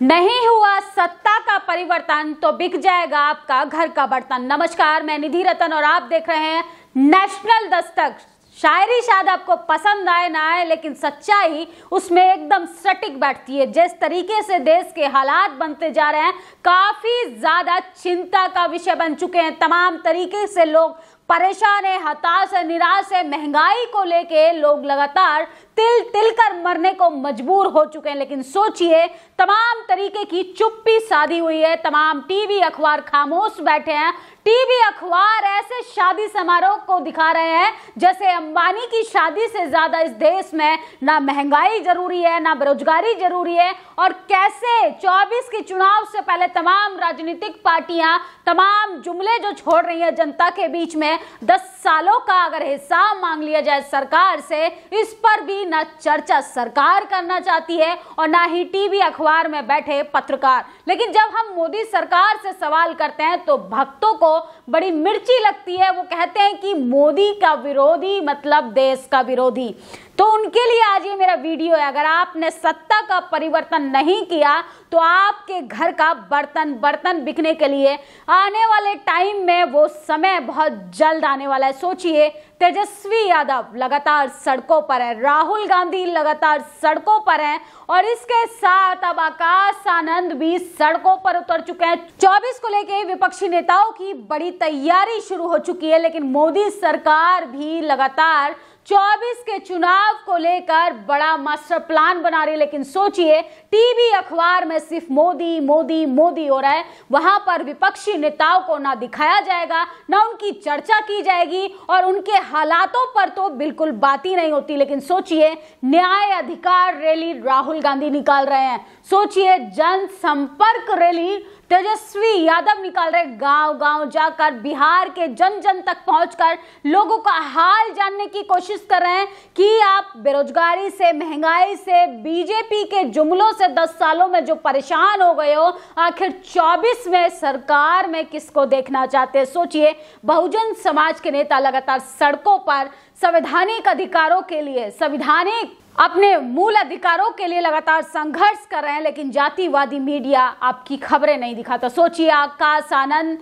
नहीं हुआ सत्ता का परिवर्तन तो बिक जाएगा आपका घर का बर्तन। नमस्कार, मैं निधि रतन और आप देख रहे हैं नेशनल दस्तक। शायरी शायद आपको पसंद आए ना आए, लेकिन सच्चाई उसमें एकदम सटीक बैठती है। जिस तरीके से देश के हालात बनते जा रहे हैं, काफी ज्यादा चिंता का विषय बन चुके हैं। तमाम तरीके से लोग परेशान है, हताश है, निराश है। महंगाई को लेके लोग लगातार तिल तिल कर मरने को मजबूर हो चुके हैं। लेकिन सोचिए, तमाम तरीके की चुप्पी साधी हुई है। तमाम टीवी अखबार खामोश बैठे हैं। टीवी अखबार ऐसे शादी समारोह को दिखा रहे हैं जैसे अंबानी की शादी से ज्यादा इस देश में ना महंगाई जरूरी है, ना बेरोजगारी जरूरी है। और कैसे 24 के चुनाव से पहले तमाम राजनीतिक पार्टियां तमाम जुमले जो छोड़ रही है जनता के बीच में, 10 सालों का अगर हिसाब मांग लिया जाए सरकार से, इस पर भी ना चर्चा सरकार करना चाहती है और ना ही टीवी अखबार में बैठे पत्रकार। लेकिन जब हम मोदी सरकार से सवाल करते हैं तो भक्तों को बड़ी मिर्ची लगती है। वो कहते हैं कि मोदी का विरोधी मतलब देश का विरोधी। तो उनके लिए आज ये मेरा वीडियो है। अगर आपने सत्ता का परिवर्तन नहीं किया तो आपके घर का बर्तन बिकने के लिए आने वाले टाइम में वो समय बहुत जल्द आने वाला है। सोचिए, तेजस्वी यादव लगातार सड़कों पर है, राहुल गांधी लगातार सड़कों पर हैं और इसके साथ अब आकाश आनंद भी सड़कों पर उतर चुके हैं। 24 को लेके विपक्षी नेताओं की बड़ी तैयारी शुरू हो चुकी है। लेकिन मोदी सरकार भी लगातार 24 के चुनाव को लेकर बड़ा मास्टर प्लान बना रही है। लेकिन सोचिए, टीवी अखबार में सिर्फ मोदी मोदी मोदी हो रहा है। वहां पर विपक्षी नेताओं को ना दिखाया जाएगा, ना उनकी चर्चा की जाएगी और उनके हालातों पर तो बिल्कुल बात ही नहीं होती। लेकिन सोचिए, न्याय अधिकार रैली राहुल गांधी निकाल रहे हैं। सोचिए, जनसंपर्क रैली तेजस्वी यादव निकाल रहे, गांव गांव जाकर बिहार के जन जन तक पहुंचकर लोगों का हाल जानने की कोशिश कर रहे हैं कि आप बेरोजगारी से, महंगाई से, बीजेपी के जुमलों से 10 सालों में जो परेशान हो गए हो, आखिर 24 में सरकार में किसको देखना चाहते हैं। सोचिए, बहुजन समाज के नेता लगातार सड़कों पर संवैधानिक अधिकारों के लिए, संवैधानिक अपने मूल अधिकारों के लिए लगातार संघर्ष कर रहे हैं। लेकिन जातिवादी मीडिया आपकी खबरें नहीं दिखाता। सोचिए, आकाश आनंद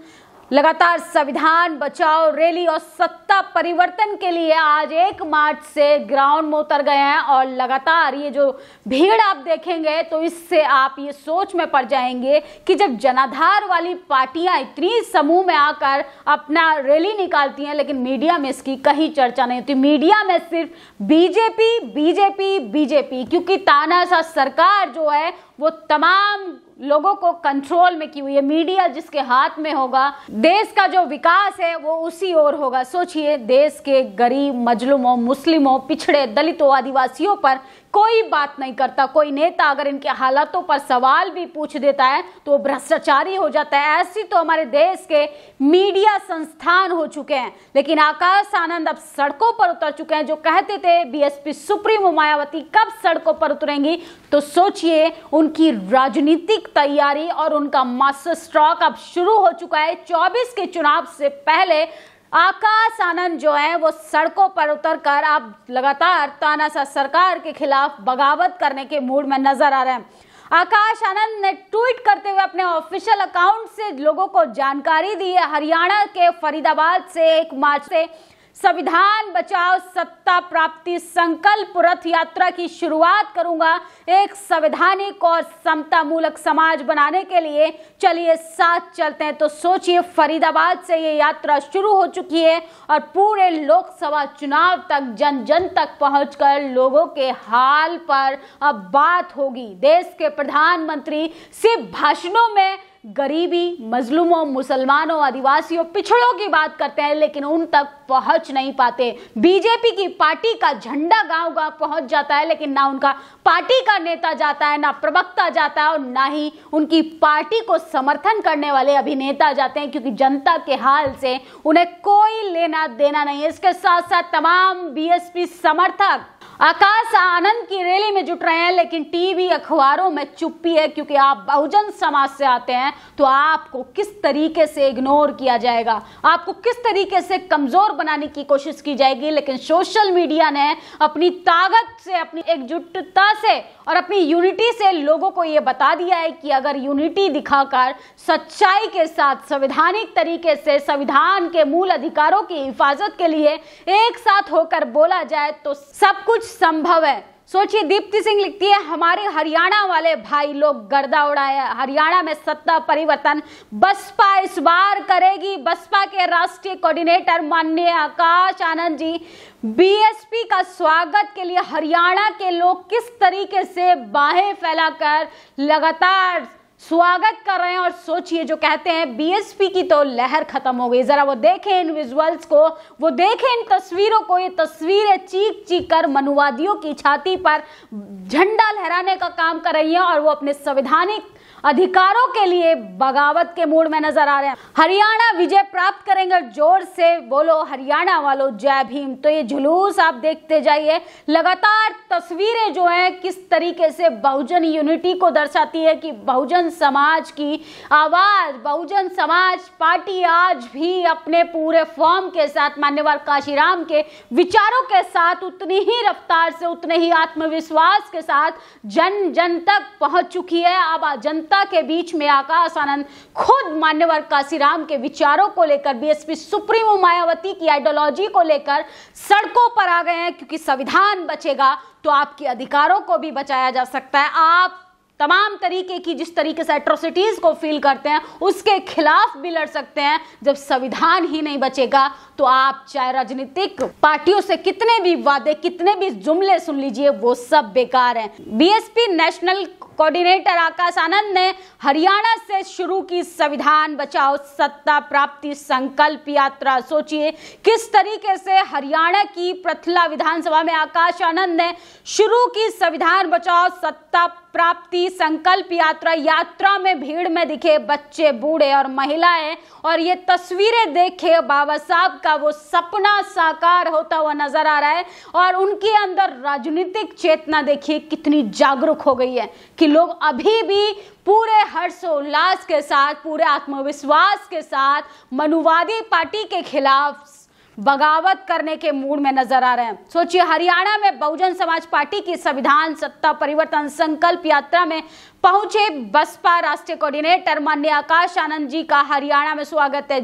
लगातार संविधान बचाओ रैली और सत्ता परिवर्तन के लिए आज 1 मार्च से ग्राउंड में उतर गए हैं और लगातार ये जो भीड़ आप देखेंगे तो इससे आप ये सोच में पड़ जाएंगे कि जब जनाधार वाली पार्टियां इतनी समूह में आकर अपना रैली निकालती हैं, लेकिन मीडिया में इसकी कहीं चर्चा नहीं होती। मीडिया में सिर्फ बीजेपी बीजेपी बीजेपी, क्योंकि तानाशाह सरकार जो है वो तमाम लोगों को कंट्रोल में की हुई है। मीडिया जिसके हाथ में होगा, देश का जो विकास है वो उसी ओर होगा। सोचिए, देश के गरीब, मजलूमों, मुस्लिमों, पिछड़े, दलितों, आदिवासियों पर कोई बात नहीं करता। कोई नेता अगर इनके हालातों पर सवाल भी पूछ देता है तो भ्रष्टाचारी हो जाता है। ऐसी तो हमारे देश के मीडिया संस्थान हो चुके हैं। लेकिन आकाश आनंद अब सड़कों पर उतर चुके हैं। जो कहते थे बीएसपी सुप्रीमो मायावती कब सड़कों पर उतरेंगी, तो सोचिए, उनकी राजनीतिक तैयारी और उनका मास्टर स्ट्रोक अब शुरू हो चुका है। 24 के चुनाव से पहले आकाश आनंद जो है वो सड़कों पर उतरकर अब लगातार तानाशाह सरकार के खिलाफ बगावत करने के मूड में नजर आ रहे हैं। आकाश आनंद ने ट्वीट करते हुए अपने ऑफिशियल अकाउंट से लोगों को जानकारी दी है। हरियाणा के फरीदाबाद से 1 मार्च से संविधान बचाओ सत्ता प्राप्ति संकल्प रथ यात्रा की शुरुआत करूंगा। एक संवैधानिक और समता मूलक समाज बनाने के लिए चलिए साथ चलते हैं। तो सोचिए, फरीदाबाद से ये यात्रा शुरू हो चुकी है और पूरे लोकसभा चुनाव तक जन जन तक पहुंचकर लोगों के हाल पर अब बात होगी। देश के प्रधानमंत्री सिर्फ भाषणों में गरीबी, मजलूमों, मुसलमानों, आदिवासियों, पिछड़ों की बात करते हैं, लेकिन उन तक पहुंच नहीं पाते। बीजेपी की पार्टी का झंडा गांव गांव पहुंच जाता है, लेकिन ना उनका पार्टी का नेता जाता है, ना प्रवक्ता जाता है और ना ही उनकी पार्टी को समर्थन करने वाले अभिनेता जाते हैं, क्योंकि जनता के हाल से उन्हें कोई लेना देना नहीं है। इसके साथ साथ तमाम बीएसपी समर्थक आकाश आनंद की रैली में जुट रहे हैं, लेकिन टीवी अखबारों में चुप्पी है, क्योंकि आप बहुजन समाज से आते हैं तो आपको किस तरीके से इग्नोर किया जाएगा, आपको किस तरीके से कमजोर बनाने की कोशिश की जाएगी। लेकिन सोशल मीडिया ने अपनी ताकत से, अपनी एकजुटता से और अपनी यूनिटी से लोगों को यह बता दिया है कि अगर यूनिटी दिखाकर सच्चाई के साथ संवैधानिक तरीके से संविधान के मूल अधिकारों की हिफाजत के लिए एक साथ होकर बोला जाए तो सब कुछ संभव है। सोचिए, दीप्ति सिंह लिखती है, हमारे हरियाणा वाले भाई लोग गर्दा उड़ाए, हरियाणा में सत्ता परिवर्तन बसपा इस बार करेगी। बसपा के राष्ट्रीय कोऑर्डिनेटर माननीय आकाश आनंद जी बीएसपी का स्वागत के लिए हरियाणा के लोग किस तरीके से बाहें फैलाकर लगातार स्वागत कर रहे हैं। और सोचिए, जो कहते हैं बीएसपी की तो लहर खत्म हो गई, जरा वो देखें इन विजुअल्स को, वो देखें इन तस्वीरों को। ये तस्वीरें चीख चीख कर मनुवादियों की छाती पर झंडा लहराने का काम कर रही हैं और वो अपने संवैधानिक अधिकारों के लिए बगावत के मूड में नजर आ रहे हैं। हरियाणा विजय प्राप्त करेंगे, जोर से बोलो हरियाणा वालों जय भीम। तो ये जुलूस आप देखते जाइए, लगातार तस्वीरें जो हैं किस तरीके से बहुजन यूनिटी को दर्शाती है कि बहुजन समाज की आवाज, बहुजन समाज पार्टी आज भी अपने पूरे फॉर्म के साथ मान्यवर काशीराम के विचारों के साथ उतनी ही रफ्तार से, उतने ही आत्मविश्वास के साथ जन जन तक पहुंच चुकी है। अब जनता के बीच में आकाश आनंद खुद मान्यवर काशीराम के विचारों को लेकर, बीएसपी सुप्रीमो मायावती की आइडियोलॉजी को लेकर सड़कों पर आ गए हैं, क्योंकि संविधान बचेगा तो आपके अधिकारों को भी बचाया जा सकता है। आप तमाम तरीके की जिस तरीके से एट्रोसिटीज को फील करते हैं उसके खिलाफ भी लड़ सकते हैं। जब संविधान ही नहीं बचेगा तो आप चाहे राजनीतिक पार्टियों से कितने भी वादे, कितने भी जुमले सुन लीजिए, वो सब बेकार हैं। BSP national coordinator Akash Anand ने हरियाणा से शुरू की संविधान बचाओ सत्ता प्राप्ति संकल्प यात्रा। सोचिए किस तरीके से हरियाणा की प्रथला विधानसभा में आकाश आनंद ने शुरू की संविधान बचाओ सत्ता प्राप्ति संकल्प यात्रा। यात्रा में भीड़ में दिखे बच्चे, बूढ़े और महिलाएं, और ये तस्वीरें देखे बाबा साहब का वो सपना साकार होता हुआ नजर आ रहा है। और उनके अंदर राजनीतिक चेतना देखिए कितनी जागरूक हो गई है कि लोग अभी भी पूरे हर्षोल्लास के साथ, पूरे आत्मविश्वास के साथ मनुवादी पार्टी के खिलाफ बगावत करने के मूड में नजर आ रहे हैं। सोचिए, हरियाणा में बहुजन समाज पार्टी की संविधान सत्ता परिवर्तन संकल्प यात्रा में पहुंचे बसपा राष्ट्रीय कोऑर्डिनेटर माननीय आकाश आनंद जी का हरियाणा में स्वागत है।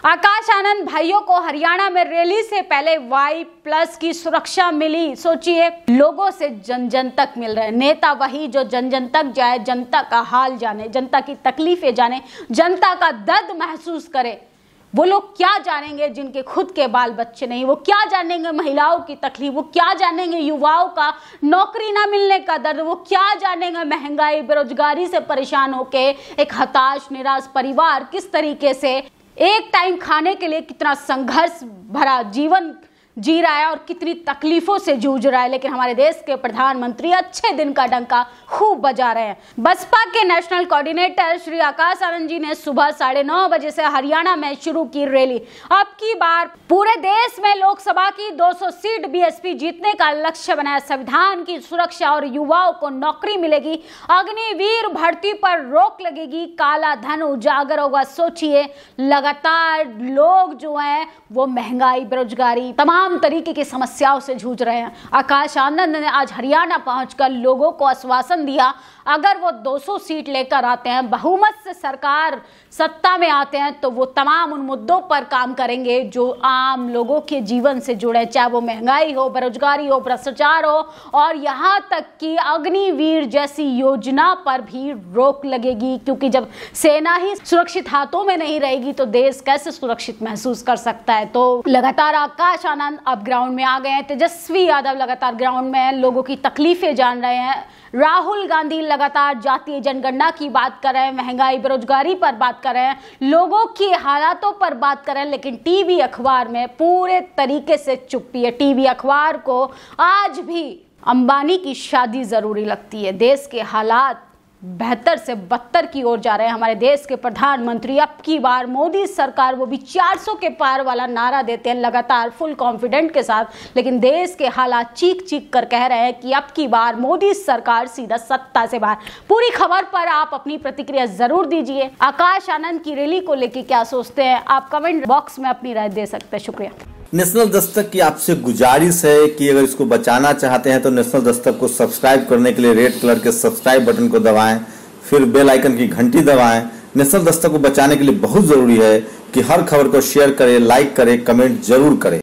आकाश आनंद भाइयों को हरियाणा में रैली से पहले Y+ की सुरक्षा मिली। सोचिए, लोगों से जन जन तक मिल रहे नेता वही जो जन जन तक जाए, जनता का हाल जाने, जनता की तकलीफें जाने, जनता का दर्द महसूस करे। वो लोग क्या जानेंगे जिनके खुद के बाल बच्चे नहीं, वो क्या जानेंगे महिलाओं की तकलीफ, वो क्या जानेंगे युवाओं का नौकरी ना मिलने का दर्द, वो क्या जानेंगे महंगाई बेरोजगारी से परेशान होके एक हताश निराश परिवार किस तरीके से एक टाइम खाने के लिए कितना संघर्ष भरा जीवन जी रहा है और कितनी तकलीफों से जूझ रहा है। लेकिन हमारे देश के प्रधानमंत्री अच्छे दिन का डंका खूब बजा रहे हैं। बसपा के नेशनल कोऑर्डिनेटर श्री आकाश आनंद जी ने सुबह 9:30 बजे से हरियाणा में शुरू की रैली। अब की बार पूरे देश में लोकसभा की 200 सीट बीएसपी जीतने का लक्ष्य बनाया। संविधान की सुरक्षा और युवाओं को नौकरी मिलेगी, अग्निवीर भर्ती पर रोक लगेगी, काला धन उजागर होगा। सोचिए, लगातार लोग जो हैं वो महंगाई बेरोजगारी तमाम तरीके की समस्याओं से जूझ रहे हैं। आकाश आनंद ने आज हरियाणा पहुंचकर लोगों को आश्वासन दिया, अगर वो 200 सीट लेकर आते हैं, बहुमत से सरकार सत्ता में आते हैं, तो वो तमाम उन मुद्दों पर काम करेंगे जो आम लोगों के जीवन से जुड़े, चाहे वो महंगाई हो, बेरोजगारी हो, भ्रष्टाचार हो, और यहाँ तक कि अग्निवीर जैसी योजना पर भी रोक लगेगी। क्योंकि जब सेना ही सुरक्षित हाथों में नहीं रहेगी तो देश कैसे सुरक्षित महसूस कर सकता है। तो लगातार आकाश आनंद अब ग्राउंड में आ गए हैं, तेजस्वी यादव लगातार ग्राउंड में लोगों की तकलीफें जान रहे हैं, राहुल गांधी लगातार जातीय जनगणना की बात कर रहे हैं, महंगाई बेरोजगारी पर बात कर रहे हैं, लोगों की हालातों पर बात कर रहे हैं। लेकिन टीवी अखबार में पूरे तरीके से चुप्पी है। टीवी अखबार को आज भी अंबानी की शादी जरूरी लगती है। देश के हालात बेहतर से बदतर की ओर जा रहे हैं हमारे देश के प्रधानमंत्री। अब की बार मोदी सरकार, वो भी 400 के पार वाला नारा देते हैं लगातार फुल कॉन्फिडेंट के साथ, लेकिन देश के हालात चीख चीख कर कह रहे हैं कि अब की बार मोदी सरकार सीधा सत्ता से बाहर। पूरी खबर पर आप अपनी प्रतिक्रिया जरूर दीजिए। आकाश आनंद की रैली को लेकर क्या सोचते हैं, आप कमेंट बॉक्स में अपनी राय दे सकते हैं। शुक्रिया। नेशनल दस्तक की आपसे गुजारिश है कि अगर इसको बचाना चाहते हैं तो नेशनल दस्तक को सब्सक्राइब करने के लिए रेड कलर के सब्सक्राइब बटन को दबाएं, फिर बेल आइकन की घंटी दबाएं। नेशनल दस्तक को बचाने के लिए बहुत जरूरी है कि हर खबर को शेयर करें, लाइक करें, कमेंट जरूर करें।